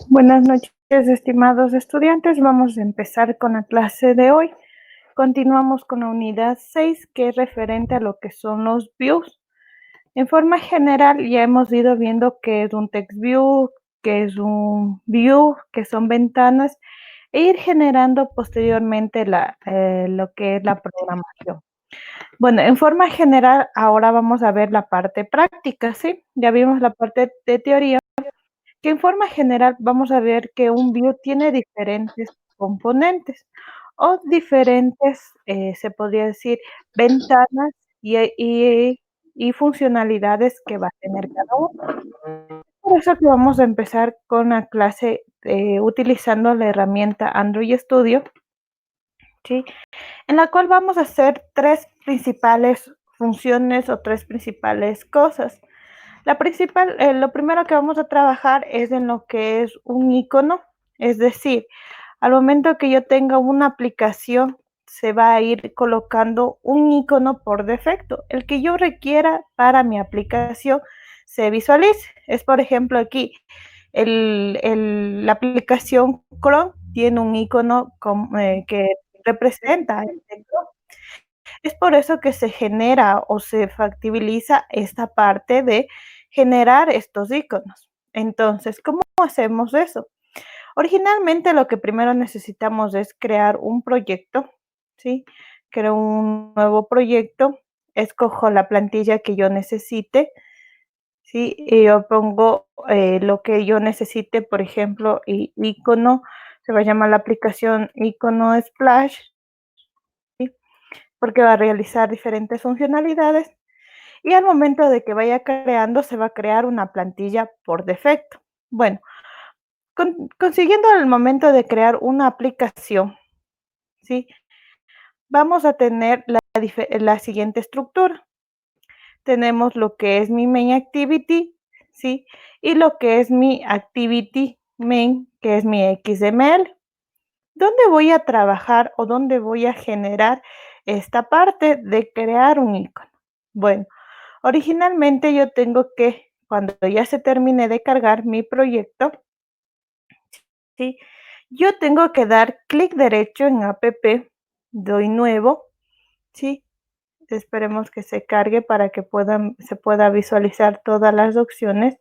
Buenas noches, estimados estudiantes. Vamos a empezar con la clase de hoy. Continuamos con la unidad 6, que es referente a lo que son los views. En forma general, ya hemos ido viendo qué es un text view, qué es un view, qué son ventanas, e ir generando posteriormente lo que es la programación. Bueno, en forma general, ahora vamos a ver la parte práctica, ¿sí? Ya vimos la parte de teoría, que en forma general vamos a ver que un view tiene diferentes componentes o diferentes, se podría decir, ventanas y funcionalidades que va a tener cada uno. Por eso que vamos a empezar con la clase utilizando la herramienta Android Studio, ¿sí? En la cual vamos a hacer tres principales funciones o tres principales cosas. La principal, lo primero que vamos a trabajar es en lo que es un icono, es decir, al momento que yo tenga una aplicación, se va a ir colocando un icono por defecto, el que yo requiera para mi aplicación se visualice. Es por ejemplo aquí, la aplicación Chrome tiene un icono que representa este Chrome. Es por eso que se genera o se factibiliza esta parte de generar estos iconos. Entonces, ¿cómo hacemos eso? Originalmente lo que primero necesitamos es crear un proyecto, ¿sí? Creo un nuevo proyecto, escojo la plantilla que yo necesite, ¿sí? Y yo pongo lo que yo necesite, por ejemplo, icono, se va a llamar la aplicación icono Splash, ¿sí? Porque va a realizar diferentes funcionalidades. Y al momento de que vaya creando, se va a crear una plantilla por defecto. Bueno, consiguiendo el momento de crear una aplicación, ¿sí? Vamos a tener la siguiente estructura. Tenemos lo que es mi main activity, ¿sí? Y lo que es mi activity main, que es mi XML. ¿Dónde voy a trabajar o dónde voy a generar esta parte de crear un icono? Bueno, originalmente yo tengo que, cuando ya se termine de cargar mi proyecto, ¿sí? Yo tengo que dar clic derecho en app, doy nuevo, ¿sí? Esperemos que se cargue para que se pueda visualizar todas las opciones,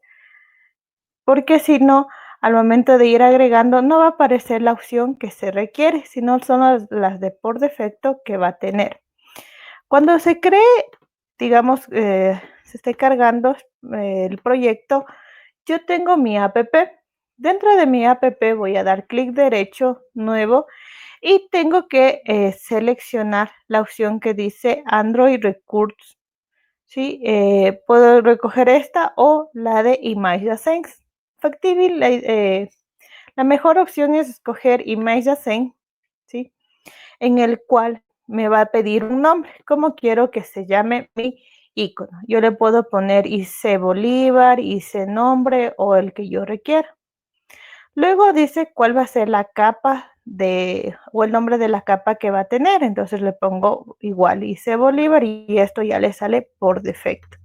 porque si no, al momento de ir agregando, no va a aparecer la opción que se requiere, sino son las de por defecto que va a tener. Cuando se cree, digamos, se esté cargando el proyecto, yo tengo mi app. Dentro de mi app voy a dar clic derecho, nuevo, y tengo que seleccionar la opción que dice Android Recursos, ¿sí? Puedo recoger esta o la de ImageAsync. Factible, la mejor opción es escoger ImageAsync, ¿sí? En el cual me va a pedir un nombre, como quiero que se llame mi icono. Yo le puedo poner IC Bolívar, IC nombre o el que yo requiera. Luego dice cuál va a ser la capa o el nombre de la capa que va a tener. Entonces le pongo igual IC Bolívar y esto ya le sale por defecto.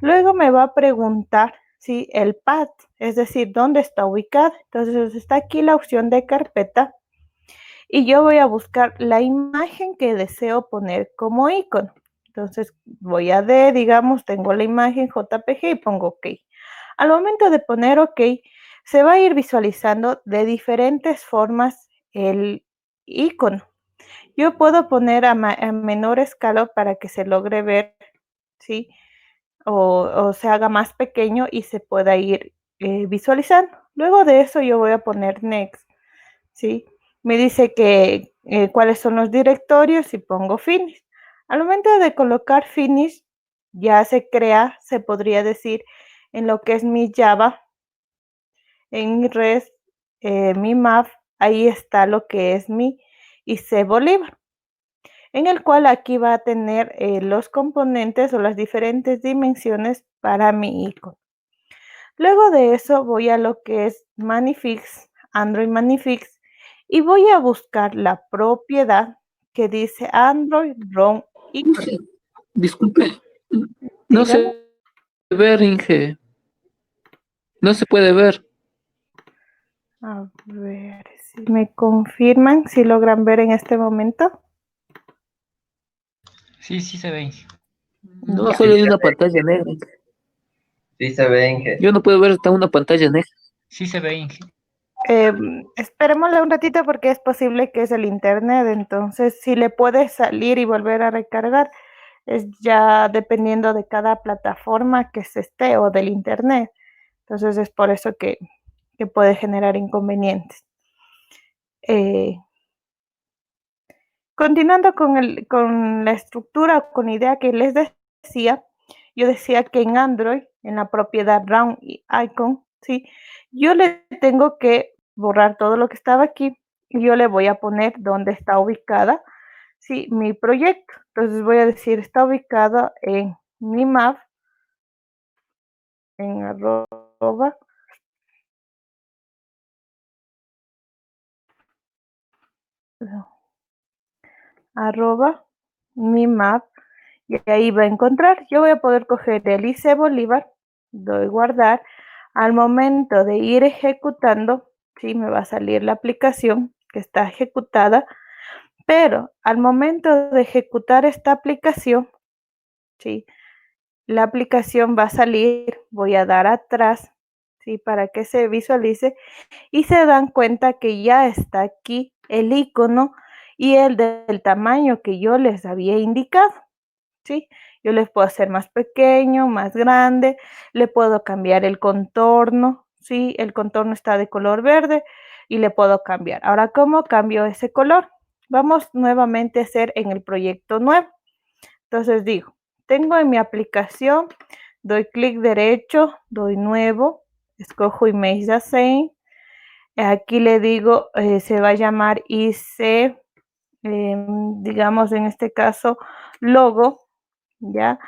Luego me va a preguntar si el path, es decir, dónde está ubicado. Entonces está aquí la opción de carpeta y yo voy a buscar la imagen que deseo poner como icono. Entonces voy a digamos, tengo la imagen JPG y pongo OK. Al momento de poner OK, se va a ir visualizando de diferentes formas el icono. Yo puedo poner a menor escala para que se logre ver, ¿sí? O se haga más pequeño y se pueda ir visualizando. Luego de eso yo voy a poner Next, ¿sí? Me dice que cuáles son los directorios y pongo Finish. Al momento de colocar Finish, ya se crea, se podría decir, en lo que es mi Java, en mi REST, mi map, ahí está lo que es mi IC Bolívar, en el cual aquí va a tener los componentes o las diferentes dimensiones para mi icono. Luego de eso voy a lo que es Manifix, Android Manifix, y voy a buscar la propiedad que dice Android ROM Icon. Disculpe, no Dígame. se puede ver, Inge. No se puede ver. A ver si me confirman, si logran ver en este momento. Sí, sí se ve. No, Ya. solo hay una pantalla negra. Sí se ve, Inge. Yo no puedo ver hasta una pantalla negra. Sí se ve. Esperémosle un ratito porque es posible que es el internet, entonces si le puede salir y volver a recargar, es ya dependiendo de cada plataforma que se esté o del internet. Entonces es por eso que puede generar inconvenientes. Continuando con la estructura o con idea que les decía, yo decía que en Android, en la propiedad Round Icon, ¿sí? Yo le tengo que borrar todo lo que estaba aquí y yo le voy a poner dónde está ubicada, ¿sí? Mi proyecto. Entonces voy a decir, está ubicada en mi map, en arroba mi map, y ahí va a encontrar. Yo voy a poder coger el IC Bolívar, doy guardar. Al momento de ir ejecutando, sí, me va a salir la aplicación que está ejecutada, pero al momento de ejecutar esta aplicación, sí, la aplicación va a salir, voy a dar atrás, sí, para que se visualice y se dan cuenta que ya está aquí el icono y el del tamaño que yo les había indicado. ¿Sí? Yo les puedo hacer más pequeño, más grande, le puedo cambiar el contorno, ¿sí? El contorno está de color verde y le puedo cambiar. Ahora, ¿cómo cambio ese color? Vamos nuevamente a hacer en el proyecto nuevo. Entonces digo, tengo en mi aplicación, doy clic derecho, doy nuevo, escojo Image Design. Aquí le digo, se va a llamar IC, digamos en este caso, logo, ¿ya?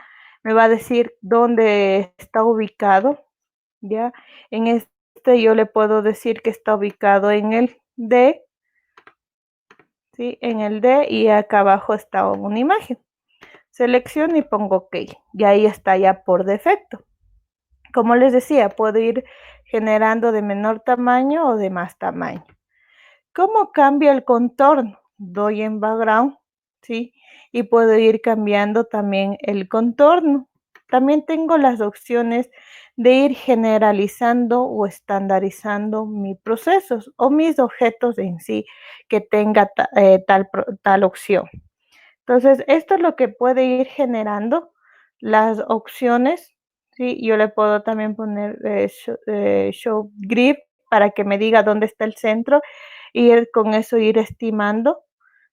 Me va a decir dónde está ubicado, ¿ya? En este yo le puedo decir que está ubicado en el D, ¿sí? En el D y acá abajo está una imagen. Selecciono y pongo OK. Y ahí está ya por defecto. Como les decía, puedo ir generando de menor tamaño o de más tamaño. ¿Cómo cambio el contorno? Doy en background, ¿sí? Y puedo ir cambiando también el contorno. También tengo las opciones de ir generalizando o estandarizando mis procesos o mis objetos en sí que tenga tal opción. Entonces, esto es lo que puede ir generando las opciones, ¿sí? Yo le puedo también poner show grid para que me diga dónde está el centro y con eso ir estimando,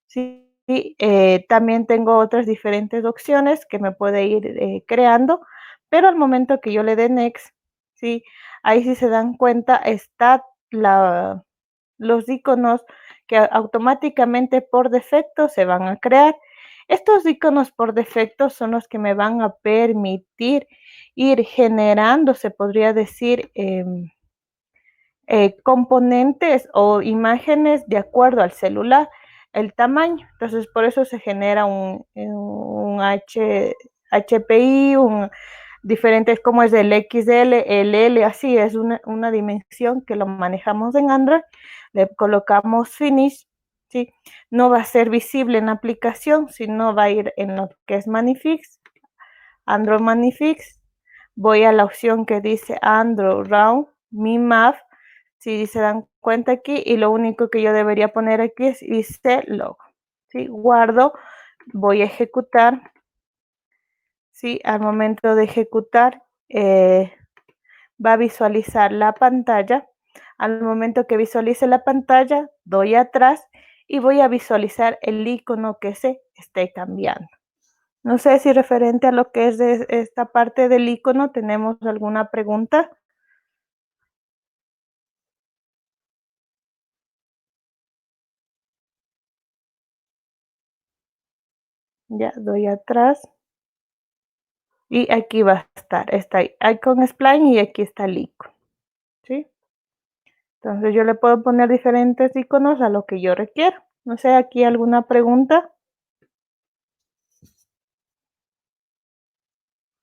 ¿sí? También tengo otras diferentes opciones que me puede ir creando, pero al momento que yo le dé next, ¿sí? Ahí si se dan cuenta está los iconos que automáticamente por defecto se van a crear. Estos iconos por defecto son los que me van a permitir ir generando, se podría decir, componentes o imágenes de acuerdo al celular, el tamaño. Entonces, por eso se genera un HPI, diferentes como es el XL, el L, así es una dimensión que lo manejamos en Android. Le colocamos Finish, ¿sí? No va a ser visible en la aplicación, sino va a ir en lo que es Manifix, Android Manifix. Voy a la opción que dice Android Round, Mi Map, si se dan cuenta aquí, y lo único que yo debería poner aquí es IC Logo, ¿sí? Guardo, voy a ejecutar, ¿sí? Al momento de ejecutar, va a visualizar la pantalla. Al momento que visualice la pantalla, doy atrás y voy a visualizar el icono que se esté cambiando. No sé si referente a lo que es de esta parte del icono tenemos alguna pregunta. Ya doy atrás y aquí va a estar, está Icon Spline y aquí está el icono, ¿sí? Entonces yo le puedo poner diferentes iconos a lo que yo requiero. No sé, aquí alguna pregunta.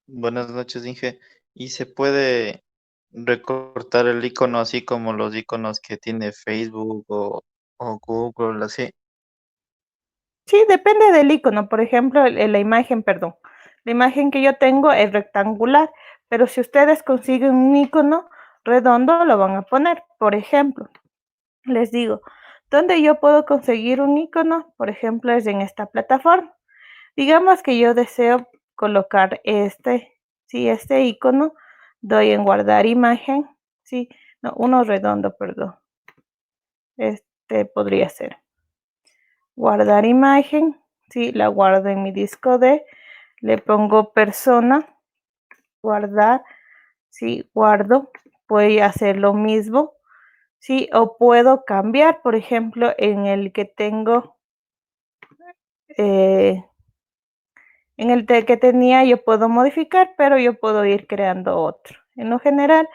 Buenas noches, Inge. ¿Y se puede recortar el icono así como los iconos que tiene Facebook o Google, así. Sí, depende del icono. Por ejemplo, la imagen, perdón. La imagen que yo tengo es rectangular, pero si ustedes consiguen un icono redondo, lo van a poner. Por ejemplo, les digo, ¿dónde yo puedo conseguir un icono? Por ejemplo, es en esta plataforma. Digamos que yo deseo colocar este icono, doy en guardar imagen, sí, no, uno redondo, perdón. Este podría ser. Guardar imagen, sí, la guardo en mi disco D, le pongo persona, guardar, sí, guardo, voy a hacer lo mismo, sí, o puedo cambiar, por ejemplo, en el que tengo, en el que tenía yo puedo modificar, pero yo puedo ir creando otro. En lo general,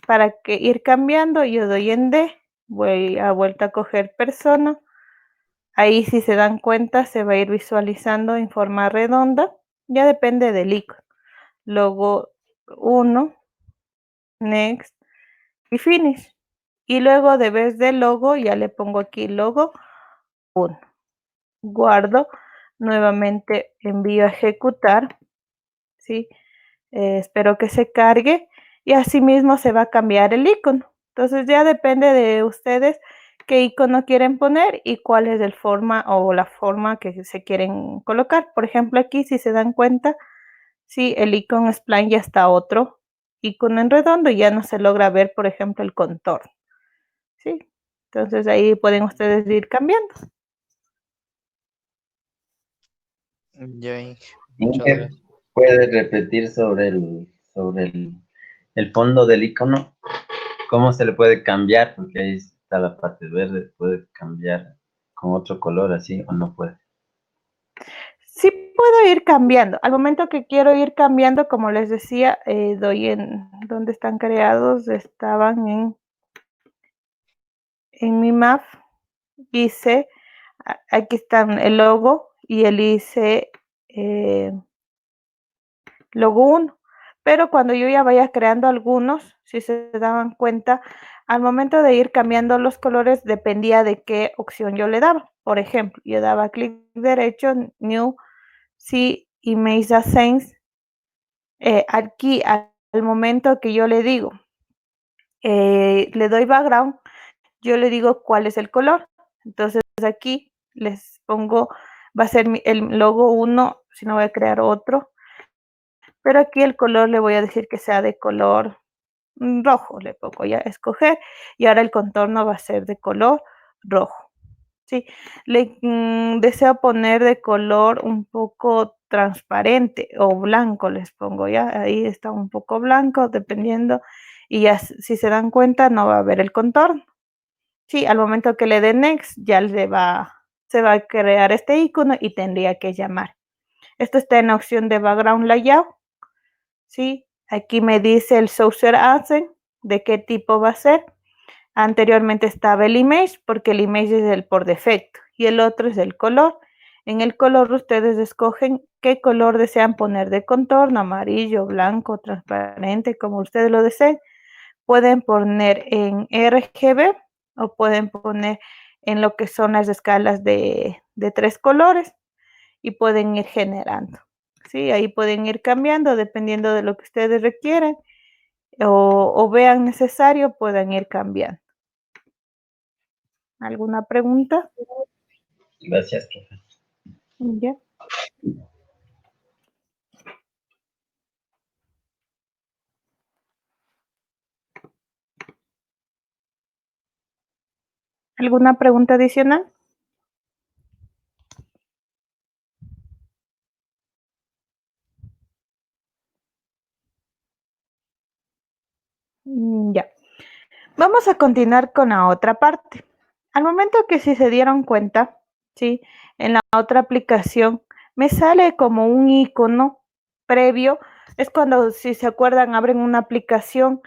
para que ir cambiando, yo doy en D, voy a vuelta a coger persona. Ahí si se dan cuenta se va a ir visualizando en forma redonda. Ya depende del icono. Logo 1, next y finish. Y luego de vez de logo ya le pongo aquí logo 1. Guardo. Nuevamente envío a ejecutar. ¿Sí? Espero que se cargue. Y así mismo se va a cambiar el icono. Entonces ya depende de ustedes qué icono quieren poner y cuál es el forma o la forma que se quieren colocar. Por ejemplo, aquí si se dan cuenta, sí, el icono spline ya está otro icono en redondo y ya no se logra ver, por ejemplo, el contorno. ¿Sí? Entonces ahí pueden ustedes ir cambiando. Ya, Inge, muchas Inge, gracias. ¿puedes repetir sobre el fondo del icono? ¿Cómo se le puede cambiar? Porque ahí está la parte verde, puede cambiar con otro color así o no puede. Sí puedo ir cambiando. Al momento que quiero ir cambiando, como les decía, doy en donde están creados, estaban en mi map, hice, aquí están el logo y el hice logo 1. Pero cuando yo ya vaya creando algunos, si se daban cuenta, al momento de ir cambiando los colores dependía de qué opción yo le daba. Por ejemplo, yo daba clic derecho, New, sí, Image Assigns. Aquí al momento que yo le digo, le doy background, yo le digo cuál es el color. Entonces aquí les pongo, va a ser el logo 1, si no voy a crear otro. Pero aquí el color le voy a decir que sea de color rojo, le pongo ya a escoger y ahora el contorno va a ser de color rojo. Sí, le deseo poner de color un poco transparente o blanco, les pongo ya, ahí está un poco blanco, dependiendo, y ya si se dan cuenta no va a haber el contorno. Sí, al momento que le dé next ya se va a crear este icono y tendría que llamar. Esto está en la opción de background layout. Sí, aquí me dice el Saucer Accent de qué tipo va a ser. Anteriormente estaba el image porque el image es el por defecto y el otro es el color. En el color ustedes escogen qué color desean poner de contorno, amarillo, blanco, transparente, como ustedes lo deseen. Pueden poner en RGB o pueden poner en lo que son las escalas de 3 colores y pueden ir generando. Sí, ahí pueden ir cambiando dependiendo de lo que ustedes requieren o vean necesario, puedan ir cambiando. ¿Alguna pregunta? Gracias, profe. ¿Ya? ¿Alguna pregunta adicional? Ya. Vamos a continuar con la otra parte. Al momento que si se dieron cuenta, ¿sí? En la otra aplicación me sale como un icono previo. Es cuando, si se acuerdan, abren una aplicación,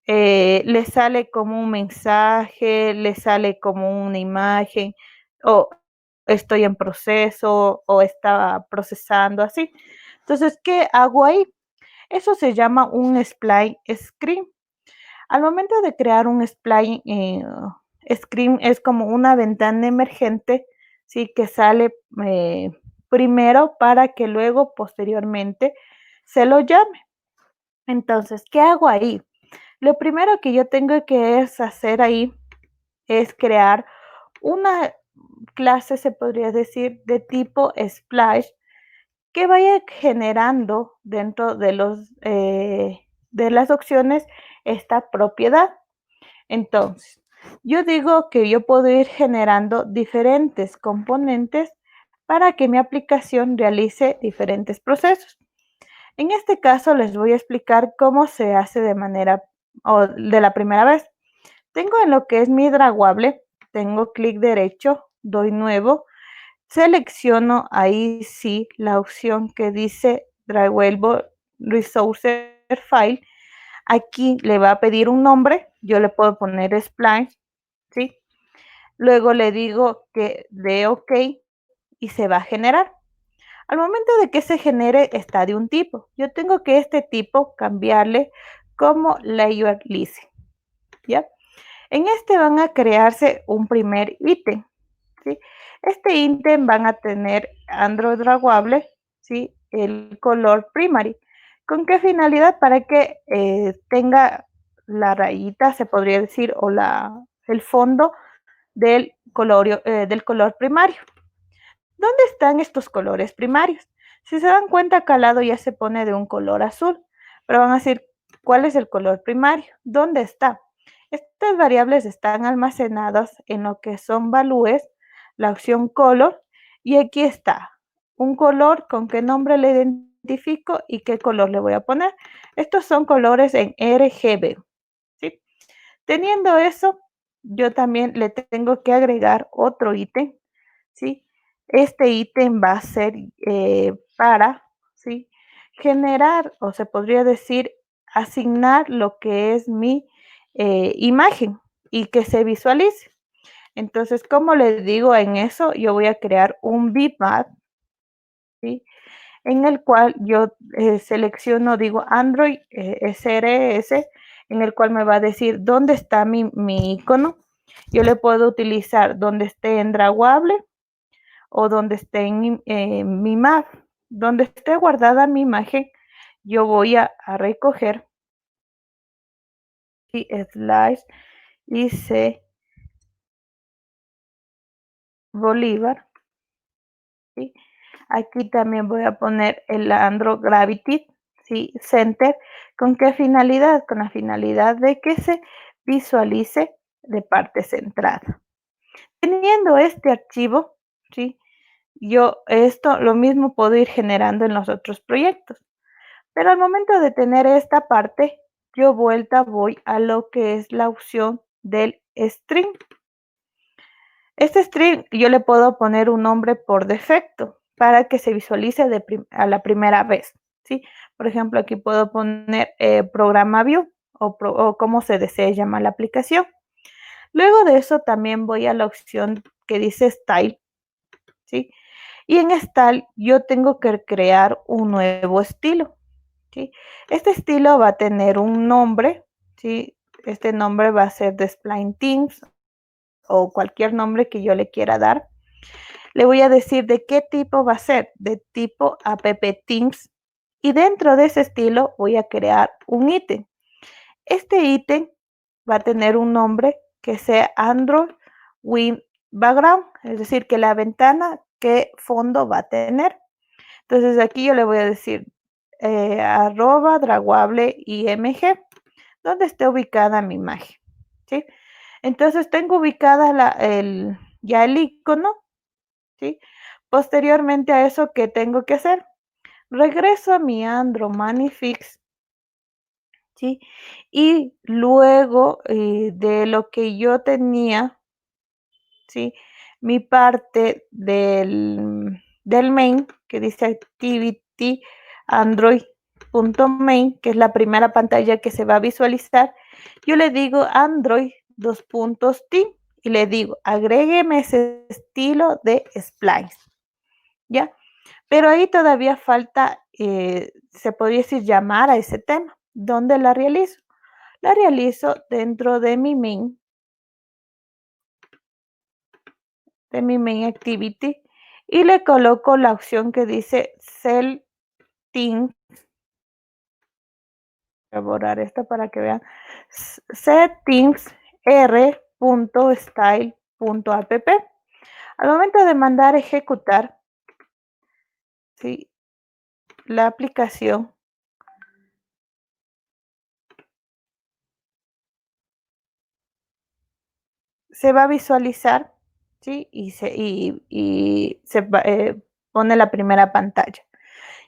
les sale como un mensaje, les sale como una imagen, o estoy en proceso, o está procesando, así. Entonces, ¿qué hago ahí? Eso se llama un spline screen. Al momento de crear un spline, screen es como una ventana emergente, ¿sí? Que sale primero para que luego posteriormente se lo llame. Entonces, ¿qué hago ahí? Lo primero que yo tengo que hacer ahí es crear una clase, se podría decir, de tipo splash que vaya generando dentro de de las opciones esta propiedad. Entonces, yo digo que yo puedo ir generando diferentes componentes para que mi aplicación realice diferentes procesos. En este caso les voy a explicar cómo se hace de manera o de la primera vez. Tengo en lo que es mi draguable, tengo clic derecho, doy nuevo, selecciono ahí sí la opción que dice Draggable Resource File. Aquí le va a pedir un nombre, yo le puedo poner Spline, ¿sí? Luego le digo que dé OK y se va a generar. Al momento de que se genere está de un tipo. Yo tengo que este tipo cambiarle como layer list, ¿ya? En este van a crearse un primer ítem, ¿sí? Este ítem van a tener Android draguable, ¿sí? El color primary. ¿Con qué finalidad? Para que tenga la rayita, se podría decir, o el fondo del color primario. ¿Dónde están estos colores primarios? Si se dan cuenta, acá al lado ya se pone de un color azul, pero van a decir, ¿cuál es el color primario? ¿Dónde está? Estas variables están almacenadas en lo que son values, la opción color, y aquí está, un color con qué nombre le identifico y qué color le voy a poner. Estos son colores en RGB, ¿sí? Teniendo eso, yo también le tengo que agregar otro ítem, ¿sí? Este ítem va a ser para, ¿sí? Generar, o se podría decir, asignar lo que es mi imagen y que se visualice. Entonces, como les digo, en eso yo voy a crear un bitmap, ¿sí? En el cual yo selecciono, digo Android SRS, en el cual me va a decir dónde está mi icono. Yo le puedo utilizar donde esté en Draguable o donde esté en mi map, donde esté guardada mi imagen, yo voy a recoger y slash IC Bolívar, ¿sí? Aquí también voy a poner el Android Gravity, ¿sí? Center. ¿Con qué finalidad? Con la finalidad de que se visualice de parte centrada. Teniendo este archivo, ¿sí? Yo esto lo mismo puedo ir generando en los otros proyectos. Pero al momento de tener esta parte, yo vuelta voy a lo que es la opción del string. Este string yo le puedo poner un nombre por defecto para que se visualice a la primera vez, ¿sí? Por ejemplo, aquí puedo poner programa view o como se desee llamar la aplicación. Luego de eso también voy a la opción que dice style, ¿sí? Y en style yo tengo que crear un nuevo estilo, ¿sí? Este estilo va a tener un nombre, ¿sí? Este nombre va a ser de Spline Themes o cualquier nombre que yo le quiera dar. Le voy a decir de qué tipo va a ser, de tipo app themes, y dentro de ese estilo voy a crear un ítem. Este ítem va a tener un nombre que sea Android with background, es decir, que la ventana, qué fondo va a tener. Entonces aquí yo le voy a decir @draguable img, donde esté ubicada mi imagen, ¿sí? Entonces tengo ubicada ya el icono, ¿sí? Posteriormente a eso, ¿qué tengo que hacer? Regreso a mi Android Manifix, ¿sí? Y luego de lo que yo tenía, ¿sí? Mi parte del main, que dice Activity Android.main, que es la primera pantalla que se va a visualizar, yo le digo Android T y le digo agrégueme ese estilo de splice, ¿ya? Pero ahí todavía falta, se podría decir, llamar a ese tema. ¿Dónde la realizo? la realizo dentro de mi main activity y le coloco la opción que dice Settings. Voy a borrar esto para que vean. Settings r.style.app. Al momento de mandar a ejecutar, ¿sí?, la aplicación, se va a visualizar, ¿sí?, y se pone la primera pantalla.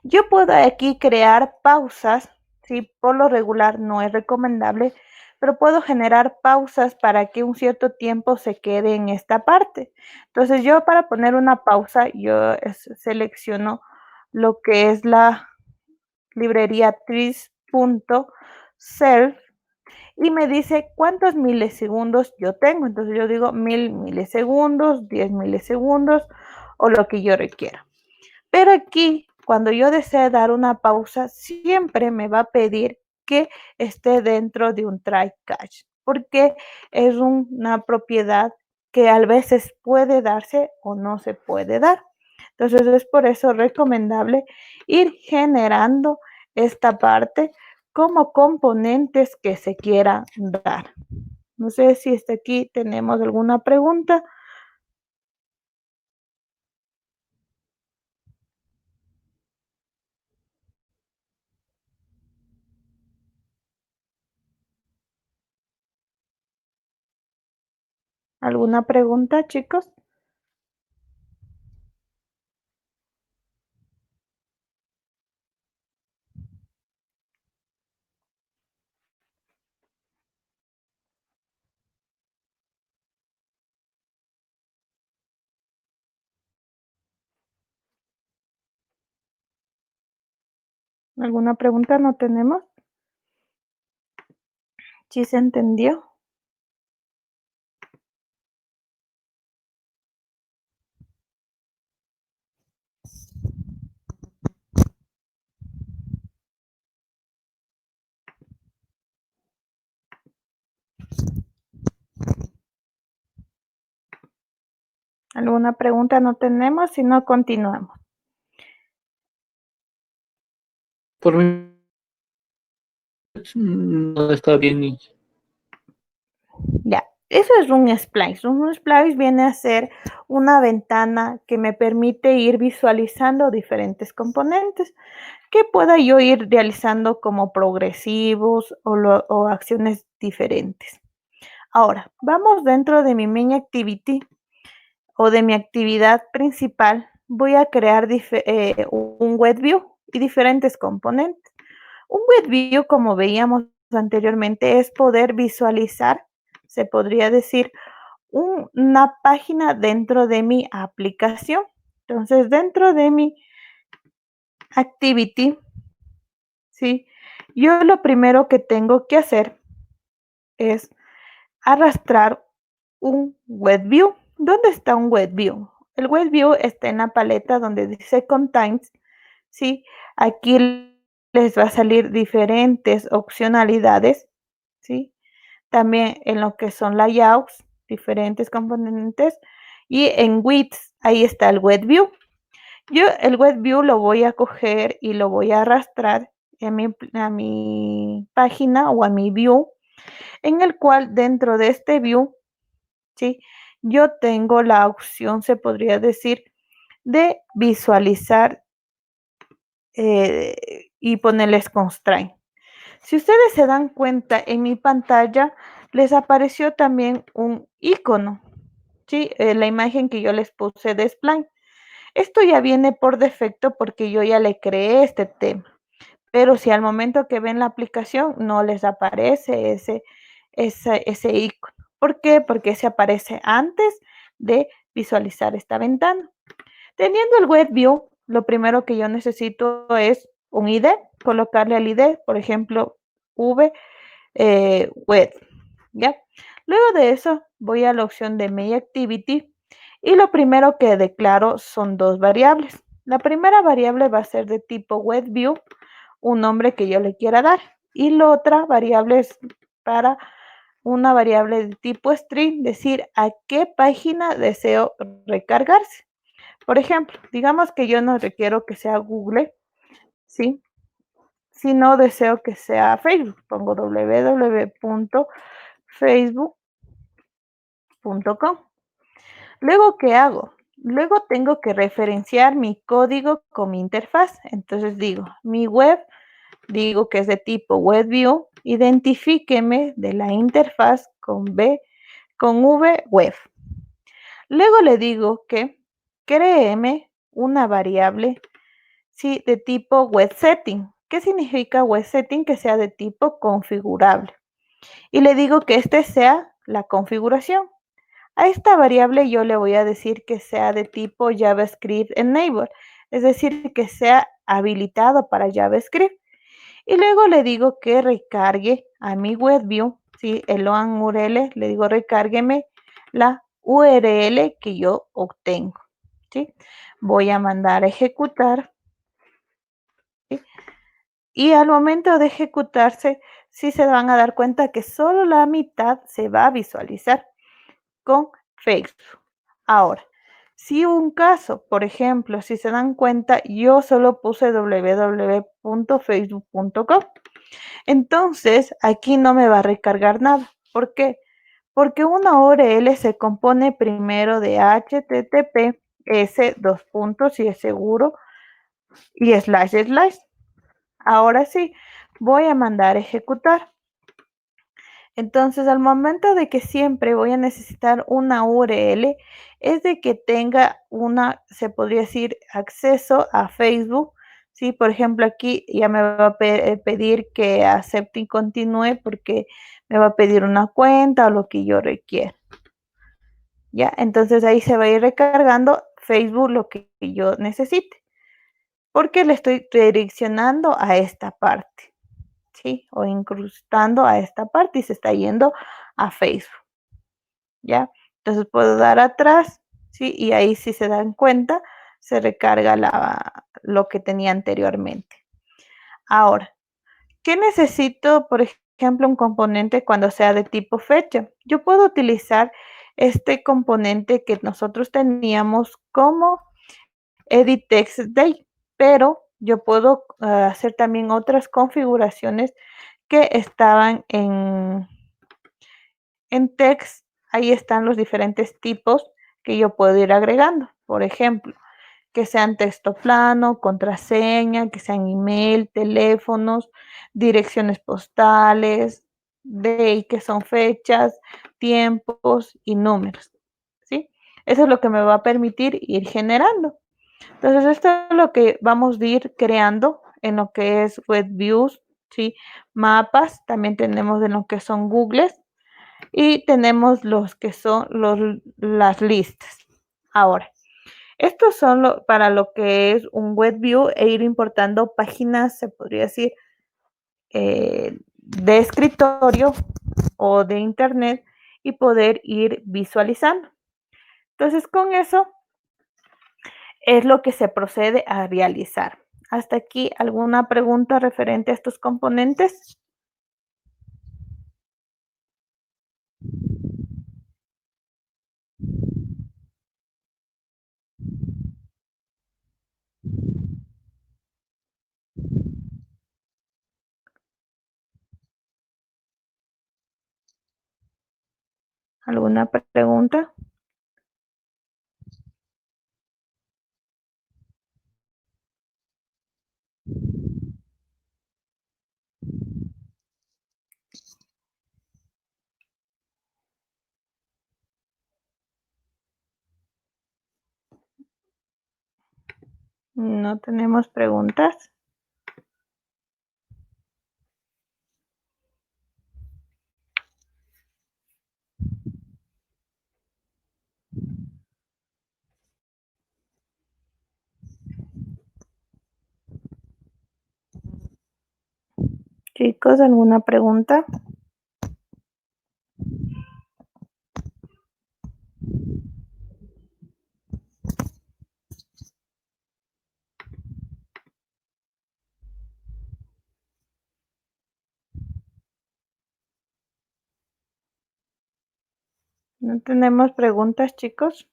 Yo puedo aquí crear pausas, ¿sí? Por lo regular no es recomendable, pero puedo generar pausas para que un cierto tiempo se quede en esta parte. Entonces yo, para poner una pausa, yo selecciono lo que es la librería trees.self y me dice cuántos milisegundos yo tengo. Entonces yo digo 1000 milisegundos, 10 milisegundos o lo que yo requiera. Pero aquí, cuando yo desee dar una pausa, siempre me va a pedir que esté dentro de un try catch, porque es una propiedad que a veces puede darse o no se puede dar. Entonces es por eso recomendable ir generando esta parte como componentes que se quiera dar. No sé si hasta aquí tenemos alguna pregunta. ¿Alguna pregunta, chicos? ¿Alguna pregunta no tenemos? ¿Sí se entendió? ¿Alguna pregunta no tenemos? Si no, continuamos. Por mí no está bien. Ya, eso es un splice. Un splice viene a ser una ventana que me permite ir visualizando diferentes componentes que pueda yo ir realizando como progresivos o acciones diferentes. Ahora, vamos dentro de mi main activity o de mi actividad principal. Voy a crear un web view y diferentes componentes. Un web view, como veíamos anteriormente, es poder visualizar, se podría decir, una página dentro de mi aplicación. Entonces, dentro de mi activity, ¿sí?, yo lo primero que tengo que hacer es arrastrar un web view. ¿Dónde está un web view? El web view está en la paleta donde dice Contains, ¿sí? Aquí les va a salir diferentes opcionalidades, ¿sí? También en lo que son layouts, diferentes componentes, y en widths, ahí está el web view. Yo el web view lo voy a coger y lo voy a arrastrar a mi página o a mi view, en el cual dentro de este view, ¿sí?, yo tengo la opción, se podría decir, de visualizar y ponerles constraint. Si ustedes se dan cuenta, en mi pantalla les apareció también un icono, ¿sí? La imagen que yo les puse de Spline. Esto ya viene por defecto porque yo ya le creé este tema. Pero si al momento que ven la aplicación no les aparece ese icono. ¿Por qué? Porque se aparece antes de visualizar esta ventana. Teniendo el web view, lo primero que yo necesito es un ID, colocarle al ID, por ejemplo, web, ¿ya? Luego de eso, voy a la opción de My Activity y lo primero que declaro son dos variables. La primera variable va a ser de tipo WebView, un nombre que yo le quiera dar, y la otra variable es para una variable de tipo string, decir a qué página deseo recargarse. Por ejemplo, digamos que yo no requiero que sea Google, ¿sí? Si no deseo que sea Facebook, pongo www.facebook.com. Luego, ¿qué hago? Luego tengo que referenciar mi código con mi interfaz. Entonces digo, mi web, digo que es de tipo WebView, identifíqueme de la interfaz con V web. Luego le digo que créeme una variable, sí, de tipo webSetting. ¿Qué significa webSetting? Que sea de tipo configurable. Y le digo que este sea la configuración. A esta variable yo le voy a decir que sea de tipo JavaScript Enable, es decir, que sea habilitado para JavaScript. Y luego le digo que recargue a mi WebView, ¿sí? El loan URL, le digo recárgueme la URL que yo obtengo, ¿sí? Voy a mandar a ejecutar, ¿sí? Y al momento de ejecutarse, sí se van a dar cuenta que solo la mitad se va a visualizar con Facebook. Ahora, si un caso, por ejemplo, si se dan cuenta, yo solo puse www.facebook.com. Entonces, aquí no me va a recargar nada. ¿Por qué? Porque una URL se compone primero de HTTPS, dos puntos, si es seguro, y // Ahora sí, voy a mandar a ejecutar. Entonces, al momento de que siempre voy a necesitar una URL, es de que tenga una, se podría decir, acceso a Facebook. Sí, por ejemplo, aquí ya me va a pedir que acepte y continúe porque me va a pedir una cuenta o lo que yo requiera. ¿Ya? Entonces ahí se va a ir recargando Facebook lo que yo necesite, porque le estoy redireccionando a esta parte. ¿Sí? O incrustando a esta parte y se está yendo a Facebook, ¿ya? Entonces puedo dar atrás, ¿sí? Y ahí si se dan cuenta, se recarga lo que tenía anteriormente. Ahora, ¿qué necesito, por ejemplo, un componente cuando sea de tipo fecha? Yo puedo utilizar este componente que nosotros teníamos como edit text day, pero yo puedo hacer también otras configuraciones que estaban en text. Ahí están los diferentes tipos que yo puedo ir agregando. Por ejemplo, que sean texto plano, contraseña, que sean email, teléfonos, direcciones postales, que son fechas, tiempos y números, ¿sí? Eso es lo que me va a permitir ir generando. Entonces, esto es lo que vamos a ir creando en lo que es web views, ¿sí? Mapas, también tenemos en lo que son Googles y tenemos los que son las listas. Ahora, estos son para lo que es un web view e ir importando páginas, se podría decir, de escritorio o de internet y poder ir visualizando. Entonces, con eso es lo que se procede a realizar. Hasta aquí, ¿alguna pregunta referente a estos componentes? ¿Alguna pregunta? No tenemos preguntas. Chicos, ¿alguna pregunta? ¿No tenemos preguntas, chicos?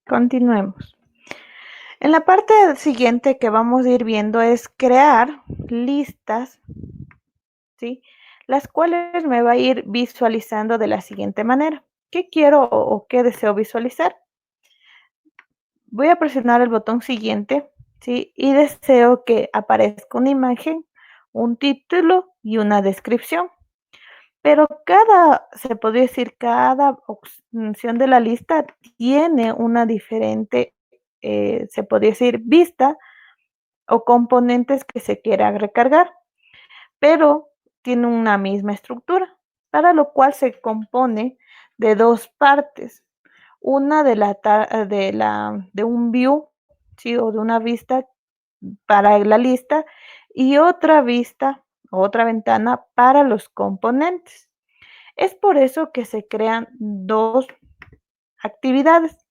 Continuemos. En la parte siguiente que vamos a ir viendo es crear listas, ¿sí? Las cuales me va a ir visualizando de la siguiente manera. ¿Qué quiero o qué deseo visualizar? Voy a presionar el botón siguiente, ¿sí? Y deseo que aparezca una imagen, un título y una descripción. Pero se podría decir, cada opción de la lista tiene una diferente, se podría decir, vista o componentes que se quiera recargar, pero tiene una misma estructura, para lo cual se compone de dos partes. Una de un view, ¿sí? O de una vista para la lista y otra vista, otra ventana para los componentes. Es por eso que se crean dos actividades.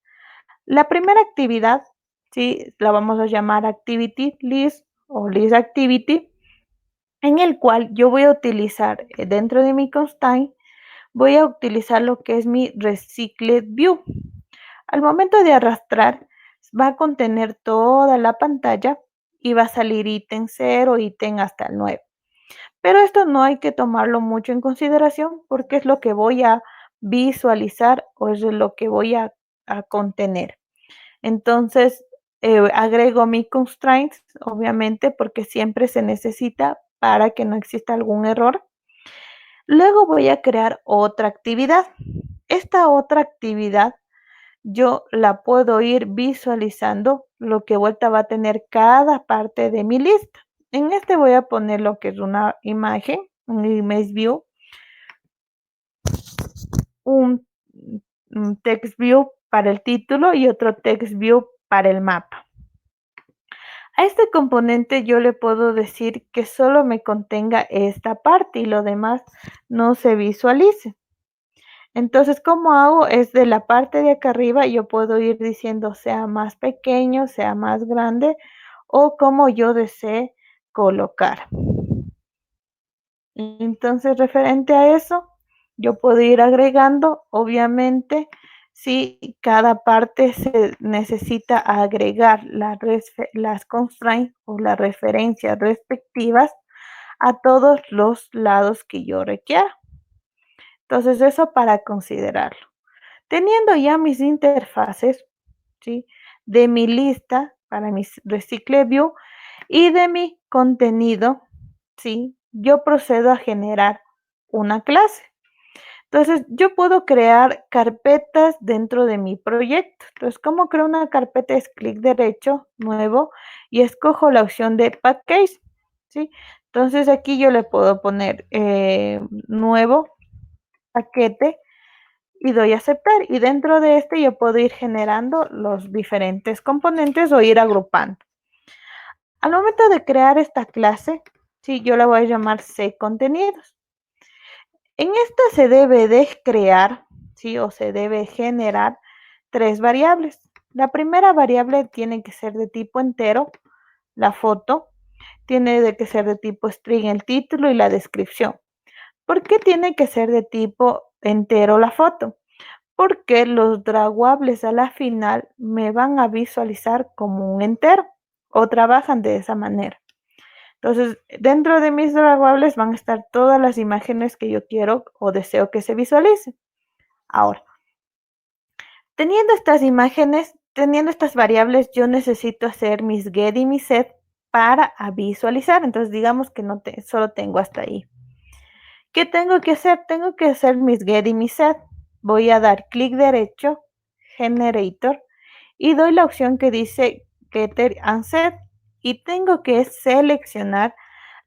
La primera actividad, ¿sí? La vamos a llamar Activity List o List Activity, en el cual yo voy a utilizar dentro de mi constraint, voy a utilizar lo que es mi Recycled View. Al momento de arrastrar, va a contener toda la pantalla y va a salir ítem 0, ítem hasta el 9. Pero esto no hay que tomarlo mucho en consideración porque es lo que voy a visualizar o es lo que voy a contener. Entonces, agrego mi constraints, obviamente, porque siempre se necesita para que no exista algún error. Luego voy a crear otra actividad. Esta otra actividad yo la puedo ir visualizando lo que vuelta va a tener cada parte de mi lista. En este voy a poner lo que es una imagen, un image view, un text view para el título y otro text view para el mapa. A este componente yo le puedo decir que solo me contenga esta parte y lo demás no se visualice. Entonces, ¿cómo hago? Es de la parte de acá arriba, yo puedo ir diciendo sea más pequeño, sea más grande o como yo desee colocar. Entonces, referente a eso, yo puedo ir agregando, obviamente, si cada parte se necesita agregar las constraints o las referencias respectivas a todos los lados que yo requiera. Entonces, eso para considerarlo. Teniendo ya mis interfaces, ¿sí? De mi lista para mi Recycle View y de mi contenido, ¿sí? Yo procedo a generar una clase. Entonces, yo puedo crear carpetas dentro de mi proyecto. Entonces, ¿cómo creo una carpeta? Es clic derecho, nuevo, y escojo la opción de Package, ¿sí? Entonces, aquí yo le puedo poner nuevo paquete y doy a aceptar. Y dentro de este yo puedo ir generando los diferentes componentes o ir agrupando. Al momento de crear esta clase, sí, yo la voy a llamar C contenidos. En esta se debe de crear, sí, o se debe generar 3 variables. La primera variable tiene que ser de tipo entero, la foto, tiene que ser de tipo string el título y la descripción. ¿Por qué tiene que ser de tipo entero la foto? Porque los draguables a la final me van a visualizar como un entero o trabajan de esa manera. Entonces, dentro de mis draguables van a estar todas las imágenes que yo quiero o deseo que se visualicen. Ahora, teniendo estas imágenes, teniendo estas variables, yo necesito hacer mis get y mis set para visualizar. Entonces, digamos que solo tengo hasta ahí. ¿Qué tengo que hacer? Tengo que hacer mis get y mis set. Voy a dar clic derecho, Generator, y doy la opción que dice Getter and Set. Y tengo que seleccionar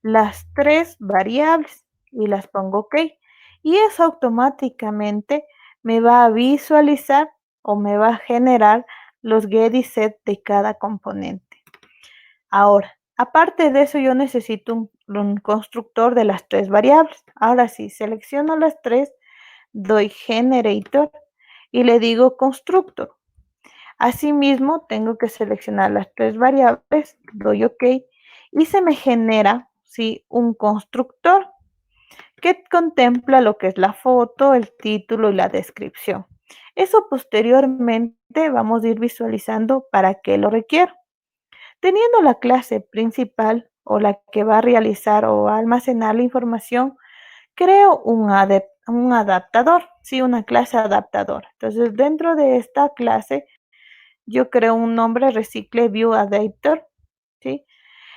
las 3 variables y las pongo OK. Y eso automáticamente me va a visualizar o me va a generar los get y set de cada componente. Ahora, aparte de eso, yo necesito un constructor de las 3 variables. Ahora sí, selecciono las 3, doy Generator y le digo constructor. Asimismo, tengo que seleccionar las 3 variables, doy OK y se me genera, ¿sí?, un constructor que contempla lo que es la foto, el título y la descripción. Eso posteriormente vamos a ir visualizando para qué lo requiero. Teniendo la clase principal o la que va a realizar o almacenar la información, creo un adaptador, sí, una clase adaptador. Entonces, dentro de esta clase, yo creo un nombre Recicle View Adapter, ¿sí?,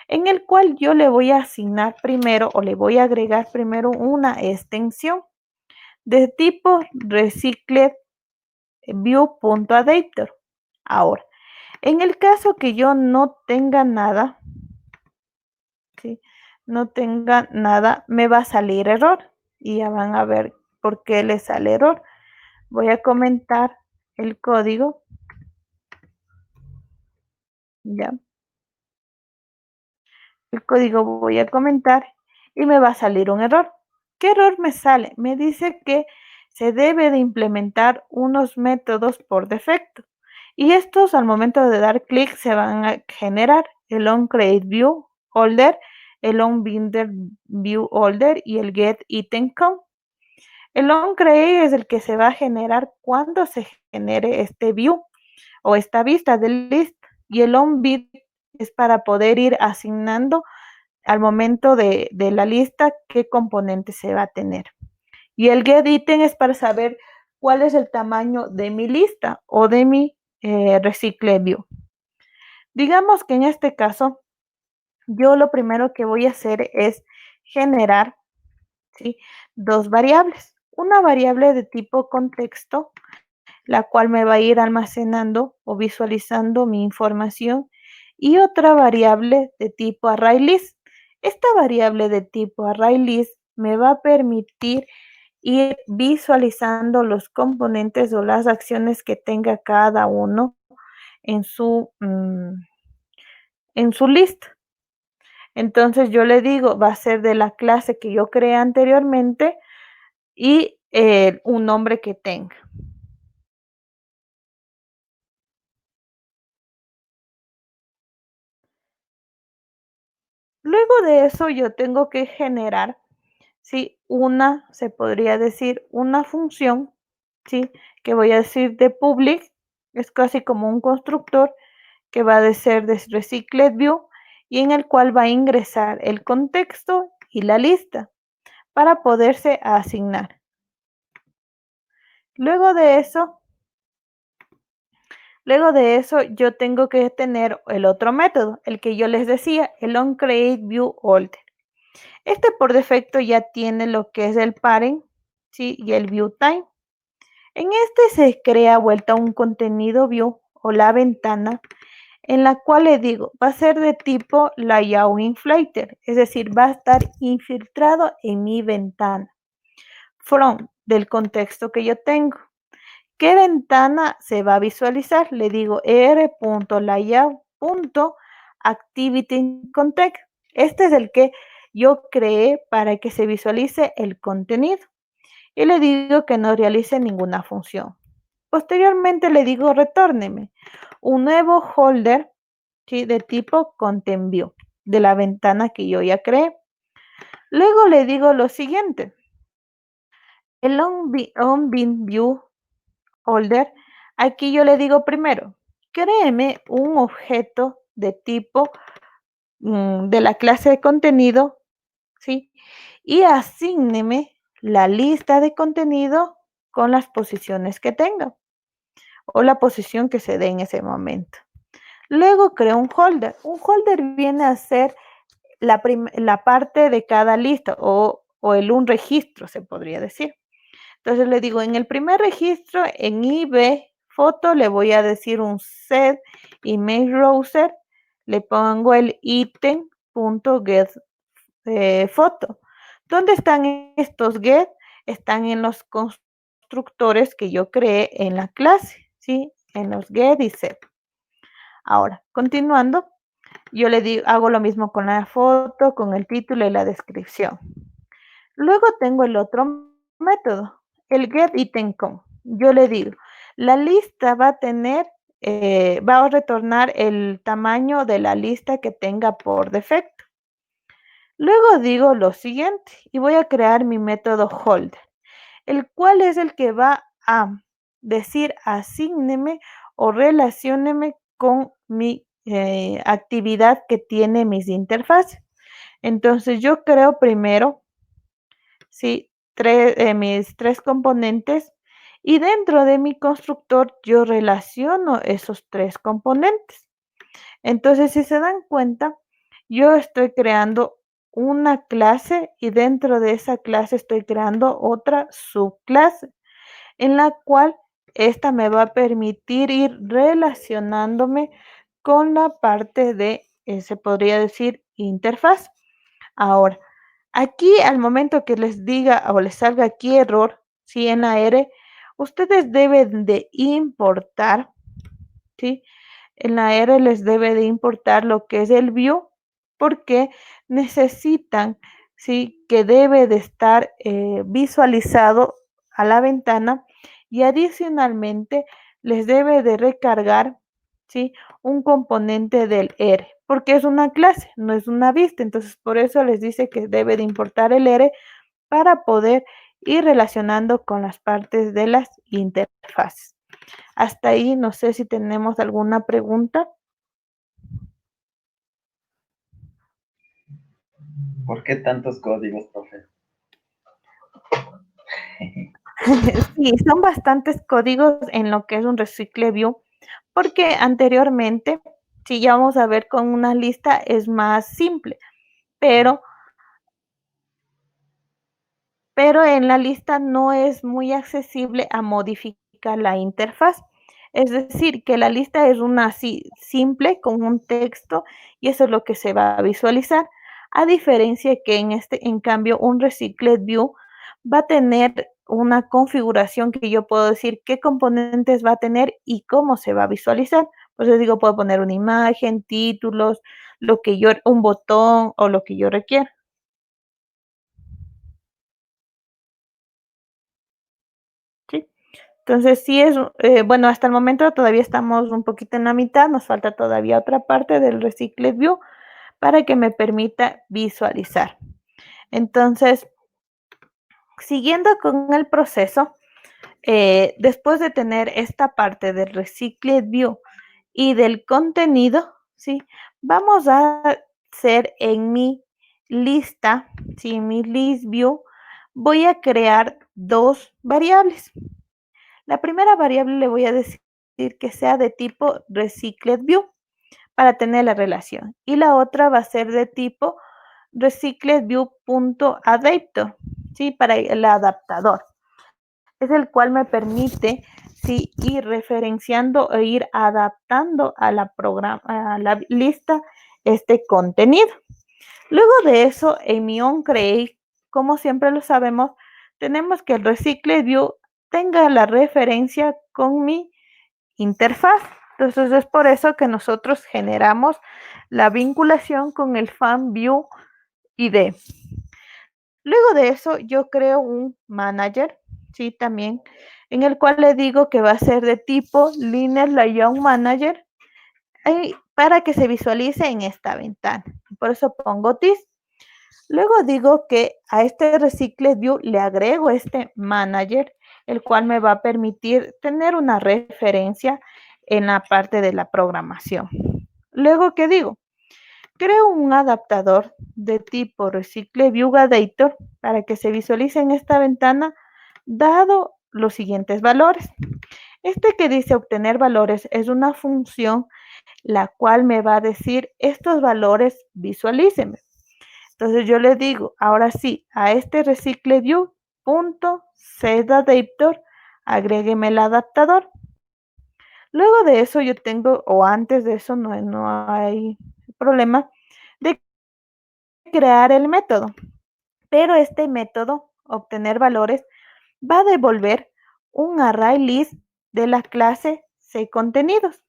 en el cual yo le voy a asignar primero o le voy a agregar primero una extensión de tipo Recicle View.adapter. Ahora, en el caso que yo no tenga nada, ¿sí?, no tenga nada, me va a salir error y ya van a ver por qué le sale error. Voy a comentar el código. Ya. El código voy a comentar y me va a salir un error. ¿Qué error me sale? Me dice que se debe de implementar unos métodos por defecto. Y estos al momento de dar clic se van a generar el onCreateViewHolder, el onBinderViewHolder y el getItemCount. El onCreate es el que se va a generar cuando se genere este view o esta vista del list, y el onBid es para poder ir asignando al momento de la lista qué componente se va a tener. Y el getItem es para saber cuál es el tamaño de mi lista o de mi Recicle View. Digamos que en este caso, yo lo primero que voy a hacer es generar, ¿sí?, 2 variables. Una variable de tipo contexto, la cual me va a ir almacenando o visualizando mi información, y otra variable de tipo ArrayList. Esta variable de tipo ArrayList me va a permitir ir visualizando los componentes o las acciones que tenga cada uno en su lista. Entonces yo le digo, va a ser de la clase que yo creé anteriormente y un nombre que tenga. Luego de eso yo tengo que generar, ¿sí?, se podría decir, una función, ¿sí?, que voy a decir de public, es casi como un constructor que va a ser de RecicledView y en el cual va a ingresar el contexto y la lista para poderse asignar. Luego de eso yo tengo que tener el otro método, el que yo les decía, el onCreateViewHolder. Este por defecto ya tiene lo que es el parent, ¿sí?, y el viewTime. En este se crea vuelta un contenido view o la ventana en la cual le digo, va a ser de tipo layoutInflater, es decir, va a estar infiltrado en mi ventana. From, del contexto que yo tengo. ¿Qué ventana se va a visualizar? Le digo r.layout.activityContext. Este es el que yo creé para que se visualice el contenido. Y le digo que no realice ninguna función. Posteriormente le digo retórneme un nuevo holder, ¿sí?, de tipo ContentView, de la ventana que yo ya creé. Luego le digo lo siguiente. El onBinViewHolder, aquí yo le digo primero, créeme un objeto de tipo de la clase de contenido, ¿sí?, y asígneme la lista de contenido con las posiciones que tenga o la posición que se dé en ese momento. Luego creo un holder. Un holder viene a ser la parte de cada lista o un registro, se podría decir. Entonces le digo, en el primer registro, en IB foto, le voy a decir un set image browser, le pongo el item.getPhoto. ¿Dónde están estos get? Están en los constructores que yo creé en la clase, ¿sí?, en los get y set. Ahora, continuando, yo le digo, hago lo mismo con la foto, con el título y la descripción. Luego tengo el otro método, el getItemCount. Yo le digo, La lista va a tener, va a retornar el tamaño de la lista que tenga por defecto. Luego digo lo siguiente y voy a crear mi método holder, el cual es el que va a decir asígneme o relacióneme con mi actividad que tiene mis interfaces. Entonces yo creo primero, ¿sí? Mis tres componentes y dentro de mi constructor yo relaciono esos tres componentes. Entonces, si se dan cuenta, yo estoy creando una clase y dentro de esa clase estoy creando otra subclase en la cual esta me va a permitir ir relacionándome con la parte de, se podría decir, interfaz. Ahora, aquí al momento que les diga o les salga aquí error, ¿sí? En la R, ustedes deben de importar, ¿sí? En la R les debe de importar lo que es el view porque necesitan, ¿sí? Que debe de estar visualizado a la ventana y adicionalmente les debe de recargar, ¿sí? Un componente del R porque es una clase, no es una vista. Entonces, por eso les dice que debe de importar el R para poder ir relacionando con las partes de las interfaces. Hasta ahí, no sé si tenemos alguna pregunta. ¿Por qué tantos códigos, profe? Sí, son bastantes códigos en lo que es un Recicle View, porque anteriormente, si ya vamos a ver con una lista, es más simple, pero en la lista no es muy accesible a modificar la interfaz. Es decir, que la lista es una así simple con un texto y eso es lo que se va a visualizar. A diferencia que en cambio, un Recycled View va a tener una configuración que yo puedo decir qué componentes va a tener y cómo se va a visualizar. Por eso digo, puedo poner una imagen, títulos, un botón o lo que yo requiera. ¿Sí? Entonces, sí es, bueno, hasta el momento todavía estamos un poquito en la mitad, nos falta todavía otra parte del Recycled View para que me permita visualizar. Entonces, siguiendo con el proceso, después de tener esta parte del Recycled View y del contenido, ¿sí? Vamos a hacer en mi lista, ¿sí? Mi list view, voy a crear dos variables. La primera variable le voy a decir que sea de tipo Recycled View para tener la relación. Y la otra va a ser de tipo RecycledView.adapter, ¿sí? Para el adaptador. Es el cual me permite, ¿sí? Ir referenciando e ir adaptando a la lista este contenido. Luego de eso, en mi onCreate, como siempre lo sabemos, tenemos que el Recycled View tenga la referencia con mi interfaz. Entonces es por eso que nosotros generamos la vinculación con el FunView ID. Luego de eso yo creo un manager, sí, también, en el cual le digo que va a ser de tipo Linear Layout Manager para que se visualice en esta ventana. Por eso pongo this. Luego digo que a este Recycled View le agrego este manager, el cual me va a permitir tener una referencia en la parte de la programación. Luego, ¿qué digo? Creo un adaptador de tipo Recycled View Adapter para que se visualice en esta ventana dado los siguientes valores. Este que dice obtener valores es una función la cual me va a decir estos valores visualícenme. Entonces yo le digo, ahora sí, a este Recycled View.setAdapter, agrégueme el adaptador. Luego de eso yo tengo, o antes de eso no hay problema, de crear el método. Pero este método, obtener valores, va a devolver un array list de la clase CContenidos.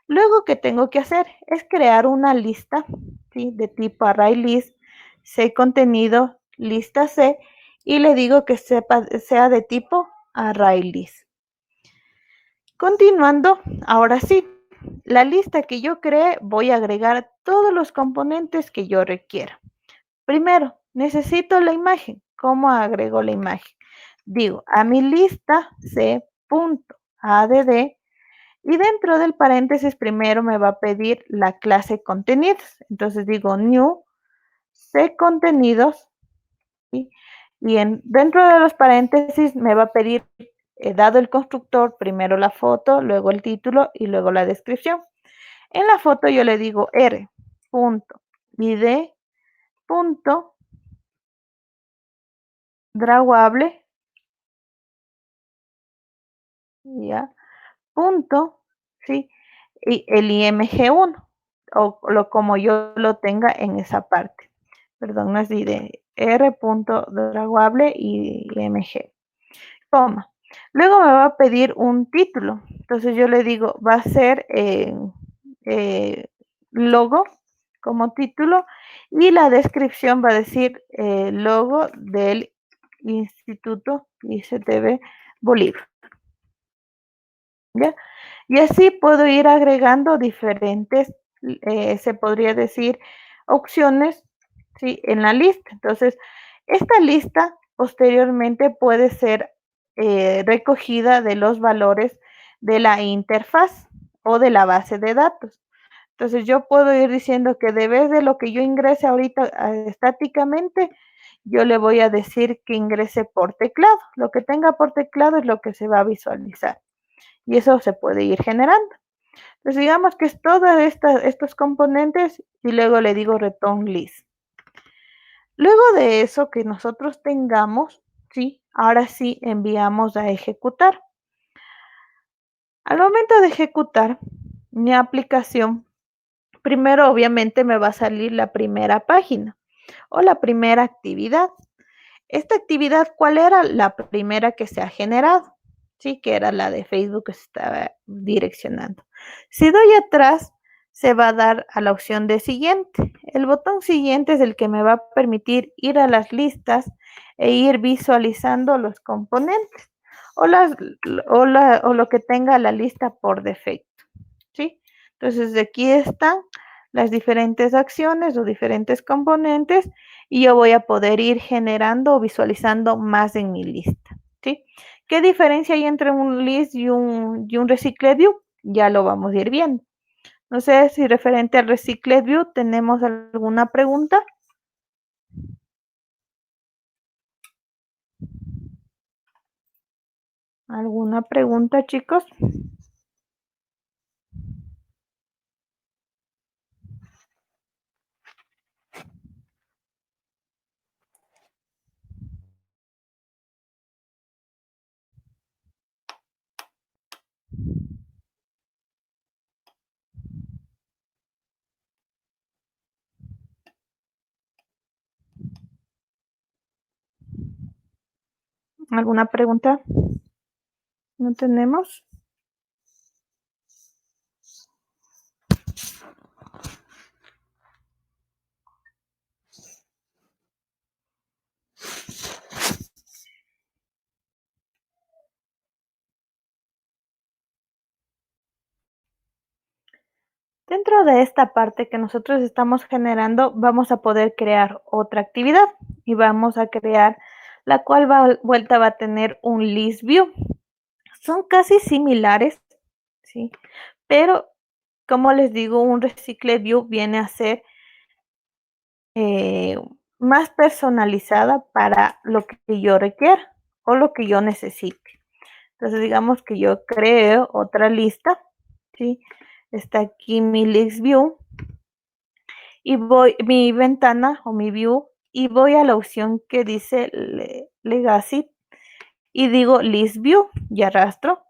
Luego, ¿qué tengo que hacer? Es crear una lista, ¿sí? De tipo ArrayList, CContenido, lista C, y le digo que sea de tipo ArrayList. Continuando, ahora sí, la lista que yo creé, voy a agregar todos los componentes que yo requiera. Primero, necesito la imagen. ¿Cómo agrego la imagen? Digo, a mi lista c.add y dentro del paréntesis primero me va a pedir la clase contenidos. Entonces digo new c contenidos, ¿sí? Y dentro de los paréntesis me va a pedir, dado el constructor, primero la foto, luego el título y luego la descripción. En la foto yo le digo r.id.drawable, ya, punto, ¿sí? Y el img1, o como yo lo tenga en esa parte. Perdón, no es id, r.drawable y img, coma. Luego me va a pedir un título. Entonces yo le digo, va a ser logo como título y la descripción va a decir logo del Instituto ICTV Bolívar. ¿Ya? Y así puedo ir agregando diferentes, se podría decir, opciones, ¿sí? En la lista. Entonces, esta lista posteriormente puede ser recogida de los valores de la interfaz o de la base de datos. Entonces, yo puedo ir diciendo que de vez de lo que yo ingrese ahorita estáticamente, yo le voy a decir que ingrese por teclado. Lo que tenga por teclado es lo que se va a visualizar. Y eso se puede ir generando. Entonces, digamos que es todos estos componentes y luego le digo return list. Luego de eso que nosotros tengamos, ¿sí? Ahora sí enviamos a ejecutar. Al momento de ejecutar mi aplicación, primero obviamente me va a salir la primera página o la primera actividad. Esta actividad, ¿cuál era? La primera que se ha generado, ¿sí? Que era la de Facebook que se estaba direccionando. Si doy atrás, se va a dar a la opción de siguiente. El botón siguiente es el que me va a permitir ir a las listas e ir visualizando los componentes o lo que tenga la lista por defecto, ¿sí? Entonces, aquí están las diferentes acciones o diferentes componentes y yo voy a poder ir generando o visualizando más en mi lista, ¿sí? ¿Qué diferencia hay entre un list y un Recycled View? Ya lo vamos a ir viendo. No sé si referente al Recycled View tenemos alguna pregunta. ¿Alguna pregunta, chicos? ¿Alguna pregunta? ¿No tenemos? Dentro de esta parte que nosotros estamos generando, vamos a poder crear otra actividad y vamos a crear la cual vuelta va a tener un list view. Son casi similares, ¿sí? Pero, como les digo, un Recycled View viene a ser más personalizada para lo que yo requiera o lo que yo necesite. Entonces, digamos que yo creo otra lista, ¿sí? Está aquí mi list view y voy, mi ventana o mi view, y voy a la opción que dice Legacy y digo list view y arrastro.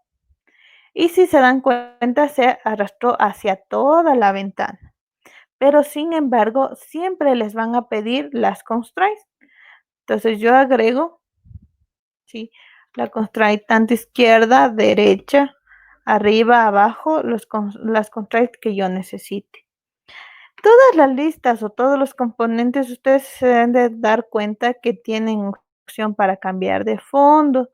Y si se dan cuenta, se arrastró hacia toda la ventana. Pero sin embargo, siempre les van a pedir las constraints. Entonces yo agrego, ¿sí? La constraint tanto izquierda, derecha, arriba, abajo, las constraints que yo necesite. Todas las listas o todos los componentes, ustedes se deben de dar cuenta que tienen opción para cambiar de fondo,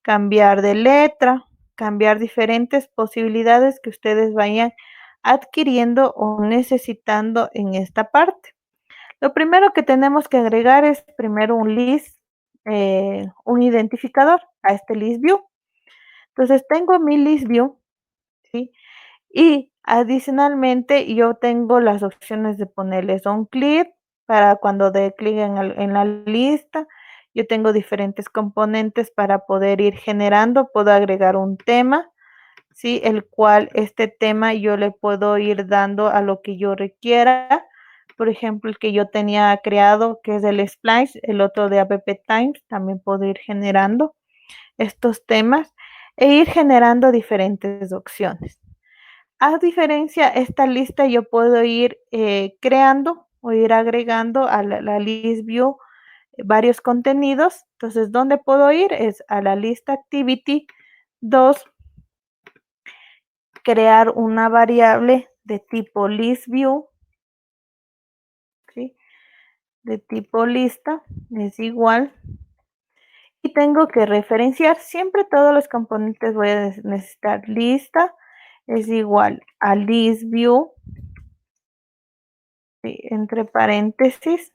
cambiar de letra, cambiar diferentes posibilidades que ustedes vayan adquiriendo o necesitando en esta parte. Lo primero que tenemos que agregar es primero un list, un identificador a este list view. Entonces tengo mi list view, ¿sí? Y adicionalmente yo tengo las opciones de ponerles on clear para cuando dé clic en la lista. Yo tengo diferentes componentes para poder ir generando. Puedo agregar un tema, ¿sí? El cual este tema yo le puedo ir dando a lo que yo requiera. Por ejemplo, el que yo tenía creado, que es el Splice, el otro de App Times, también puedo ir generando estos temas e ir generando diferentes opciones. A diferencia, esta lista yo puedo ir creando o ir agregando a la list view varios contenidos. Entonces, ¿dónde puedo ir? Es a la lista activity 2, crear una variable de tipo list view, ¿sí? De tipo lista, es igual. Y tengo que referenciar siempre todos los componentes. Voy a necesitar lista, es igual a list view, ¿sí? Entre paréntesis,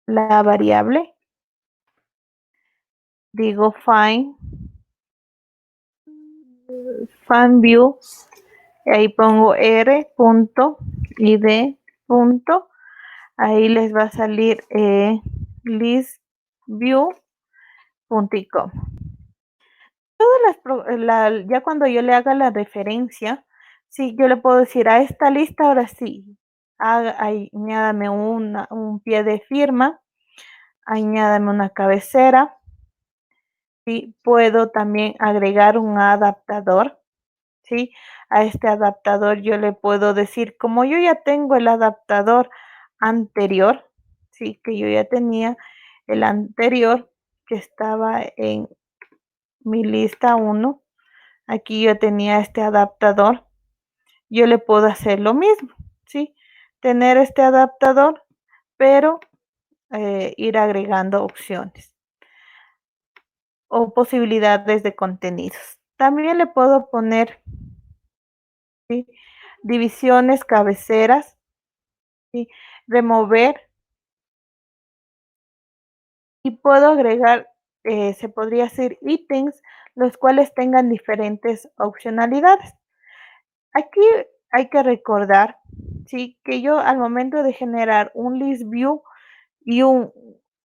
la variable, digo find view, y ahí pongo r.id. Ahí les va a salir listview.com. Ya cuando yo le haga la referencia, sí, yo le puedo decir a esta lista, ahora sí, añádame un pie de firma, añádame una cabecera, ¿sí? Puedo también agregar un adaptador, ¿sí? A este adaptador yo le puedo decir, como yo ya tengo el adaptador anterior, ¿sí? Que yo ya tenía el anterior que estaba en mi lista 1, aquí yo tenía este adaptador, yo le puedo hacer lo mismo, ¿sí? Tener este adaptador, pero ir agregando opciones o posibilidades de contenidos. También le puedo poner, ¿sí? Divisiones, cabeceras, ¿sí? Remover, y puedo agregar, se podría hacer ítems, los cuales tengan diferentes opcionalidades. Aquí hay que recordar, ¿sí? Que yo al momento de generar un list view y un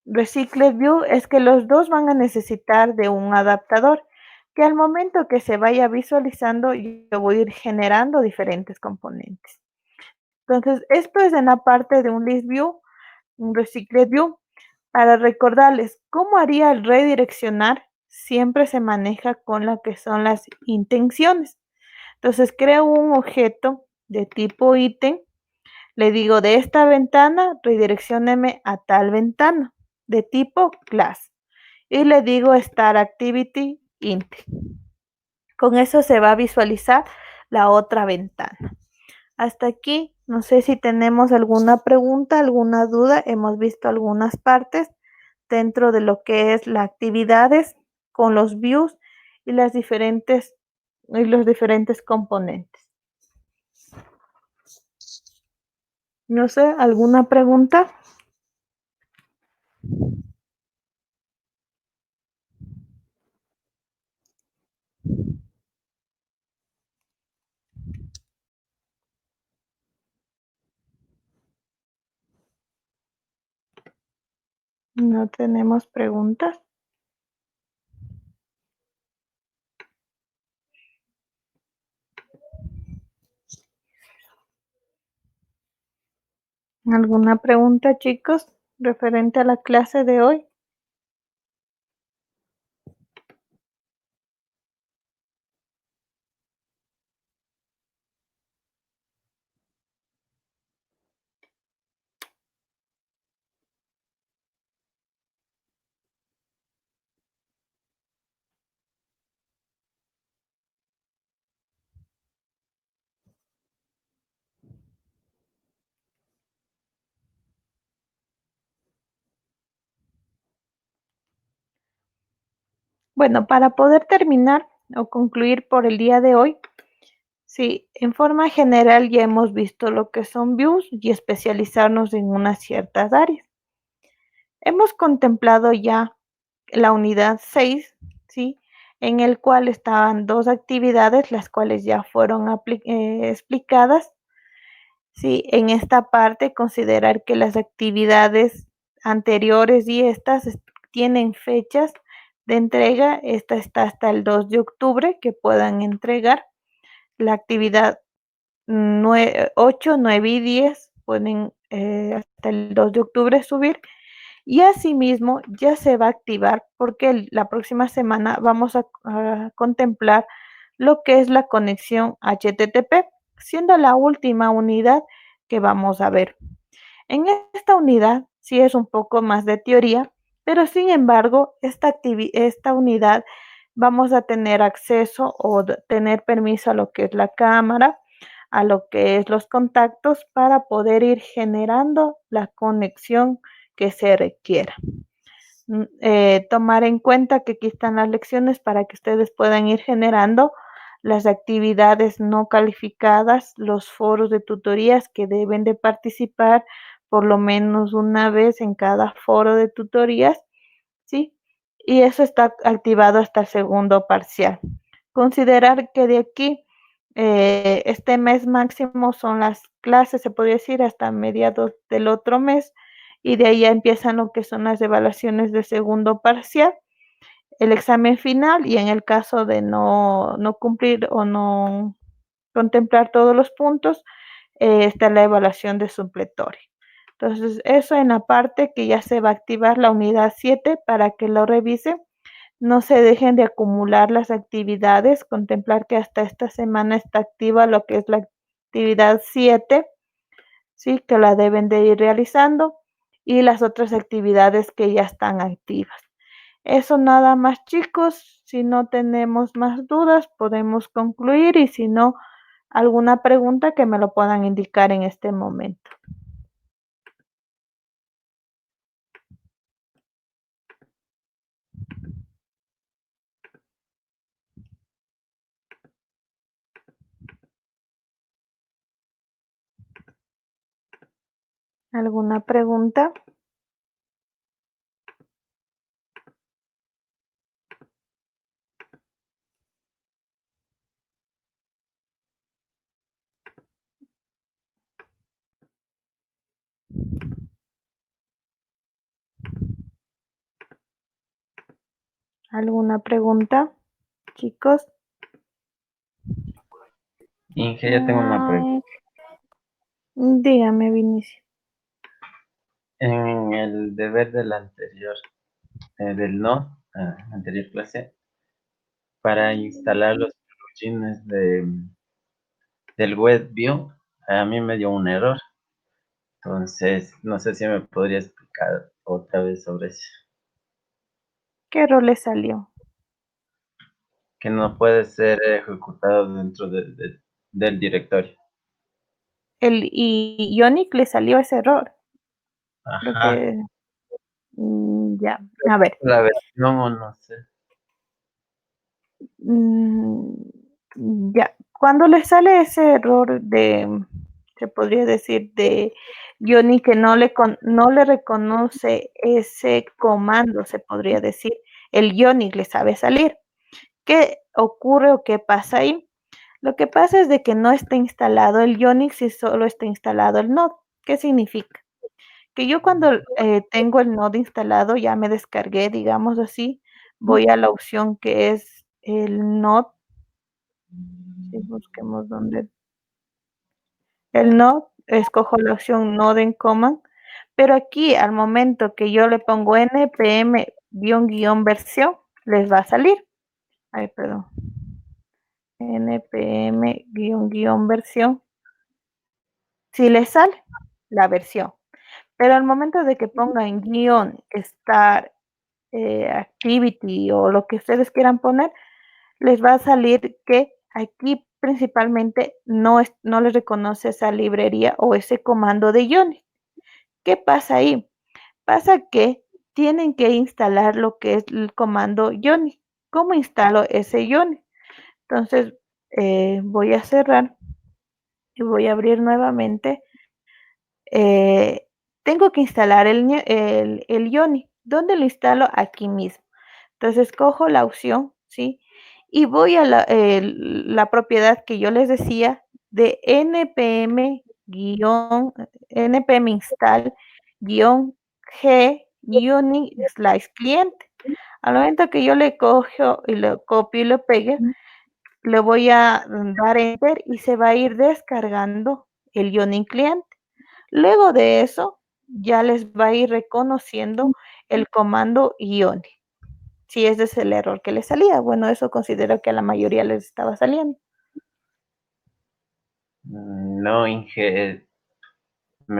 recycled view es que los dos van a necesitar de un adaptador, que al momento que se vaya visualizando yo voy a ir generando diferentes componentes. Entonces, esto es en la parte de un list view, un recycled view. Para recordarles cómo haría el redireccionar, siempre se maneja con lo que son las intenciones. Entonces, creo un objeto de tipo ítem, le digo de esta ventana, redireccióneme a tal ventana de tipo class y le digo start activity int. Con eso se va a visualizar la otra ventana. Hasta aquí, no sé si tenemos alguna pregunta, alguna duda. Hemos visto algunas partes dentro de lo que es las actividades con los views y los diferentes componentes. No sé, ¿alguna pregunta? No tenemos preguntas. ¿Alguna pregunta, chicos, referente a la clase de hoy? Bueno, para poder terminar, o concluir por el día de hoy. Sí, en forma general ya hemos visto lo que son views y especializarnos en unas ciertas áreas. Hemos contemplado ya la unidad 6, ¿sí? En el cual estaban dos actividades, las cuales ya fueron explicadas. Sí, en esta parte considerar que las actividades anteriores y estas tienen fechas de entrega. Esta está hasta el 2 de octubre que puedan entregar. La actividad 8, 9 y 10 pueden hasta el 2 de octubre subir. Y asimismo ya se va a activar porque la próxima semana vamos a contemplar lo que es la conexión HTTP, siendo la última unidad que vamos a ver. En esta unidad sí es un poco más de teoría, pero sin embargo, esta unidad vamos a tener acceso o tener permiso a lo que es la cámara, a lo que es los contactos para poder ir generando la conexión que se requiera. Tomar en cuenta que aquí están las lecciones para que ustedes puedan ir generando las actividades no calificadas, los foros de tutorías que deben de participar por lo menos una vez en cada foro de tutorías, ¿sí? Y eso está activado hasta el segundo parcial. Considerar que de aquí, este mes máximo son las clases, se podría decir, hasta mediados del otro mes, y de ahí ya empiezan lo que son las evaluaciones del segundo parcial, el examen final, y en el caso de no cumplir o no contemplar todos los puntos, está la evaluación de supletorio. Entonces, eso en la parte que ya se va a activar la unidad 7 para que lo revise. No se dejen de acumular las actividades, contemplar que hasta esta semana está activa lo que es la actividad 7, ¿sí? Que la deben de ir realizando, y las otras actividades que ya están activas. Eso nada más, chicos. Si no tenemos más dudas, podemos concluir, y si no, alguna pregunta que me lo puedan indicar en este momento. ¿Alguna pregunta? ¿Alguna pregunta, chicos? Inge, ya tengo una pregunta. Dígame, Vinicio. En el deber del anterior, del no, anterior clase, para instalar los plugins del WebView, a mí me dio un error. Entonces, no sé si me podría explicar otra vez sobre eso. ¿Qué error le salió? Que no puede ser ejecutado dentro del directorio. Y Ionic le salió ese error. Creo Ajá. que ya. A ver. La versión o no sé. Ya. Cuando le sale ese error se podría decir, de Ionic, que no le reconoce ese comando, se podría decir, el Ionic le sabe salir. ¿Qué ocurre o qué pasa ahí? Lo que pasa es de que no está instalado el Unix y solo está instalado el Node. ¿Qué significa? Que yo cuando tengo el Node instalado, ya me descargué, digamos así, voy a la opción que es el Node. Si busquemos dónde. El Node, escojo la opción Node en Command, pero aquí al momento que yo le pongo npm-versión, les va a salir. Ay, perdón. npm-versión, si les sale la versión, pero al momento de que pongan guión start activity o lo que ustedes quieran poner, les va a salir que aquí principalmente no les reconoce esa librería o ese comando de Ionic. ¿Qué pasa ahí? Pasa que tienen que instalar lo que es el comando Ionic. ¿Cómo instalo ese Ionic? Entonces voy a cerrar y voy a abrir nuevamente. Tengo que instalar el Ioni. ¿Dónde lo instalo? Aquí mismo. Entonces cojo la opción, ¿sí? Y voy a la propiedad que yo les decía de npm install -g -cliente. Al momento que yo le cojo y lo copio y lo pegue, le voy a dar enter y se va a ir descargando el Ioni cliente. Luego de eso, ya les va a ir reconociendo el comando Ioni. Si ese es el error que les salía. Bueno, eso considero que a la mayoría les estaba saliendo. No, Inge,